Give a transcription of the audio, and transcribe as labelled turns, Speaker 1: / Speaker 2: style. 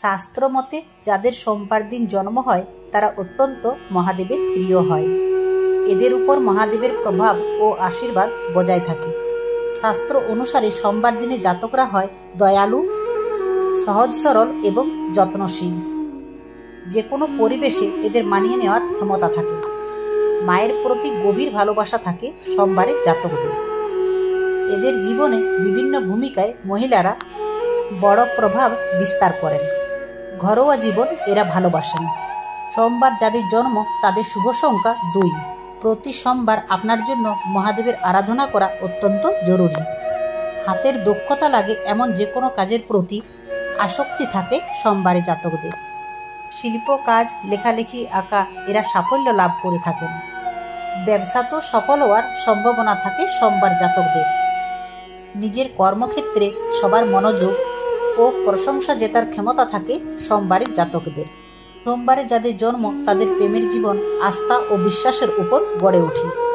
Speaker 1: শাস্ত্র মতে যাদের সোমবার দিন জন্ম হয় তারা অত্যন্ত মহাদেবের প্রিয় হয়। এদের উপর মহাদেবের প্রভাব ও আশীর্বাদ বজায় থাকে। শাস্ত্র অনুসারে সোমবার দিনে জাতকরা হয় দয়ালু, সহজ সরল এবং যত্নশীল। যে কোনো পরিবেশে এদের মানিয়ে নেওয়ার ক্ষমতা থাকে। মায়ের প্রতি গভীর ভালোবাসা থাকে সোমবারের জাতকদের। এদের জীবনে বিভিন্ন ভূমিকায় মহিলারা বড় প্রভাব বিস্তার করেন। ঘরোয়া জীবন এরা ভালোবাসেন। সোমবার যাদের জন্ম তাদের শুভ সংখ্যা 2। প্রতি সোমবার আপনার জন্য মহাদেবের আরাধনা করা অত্যন্ত জরুরি। হাতের দক্ষতা লাগে এমন যে কোনো কাজের প্রতি আসক্তি থাকে সোমবারে জাতকদের। শিল্প কাজ, লেখালেখি, আঁকা এরা সাফল্য লাভ করে থাকেন। ব্যবসাতেও সফল হওয়ার সম্ভাবনা থাকে সোমবার জাতকদের। নিজের কর্মক্ষেত্রে সবার মনোযোগ ও প্রশংসা জেতার ক্ষমতা থাকে সোমবারের জাতকদের। সোমবারে যাদের জন্ম তাদের প্রেমের জীবন আস্থা ও বিশ্বাসের উপর গড়ে ওঠে।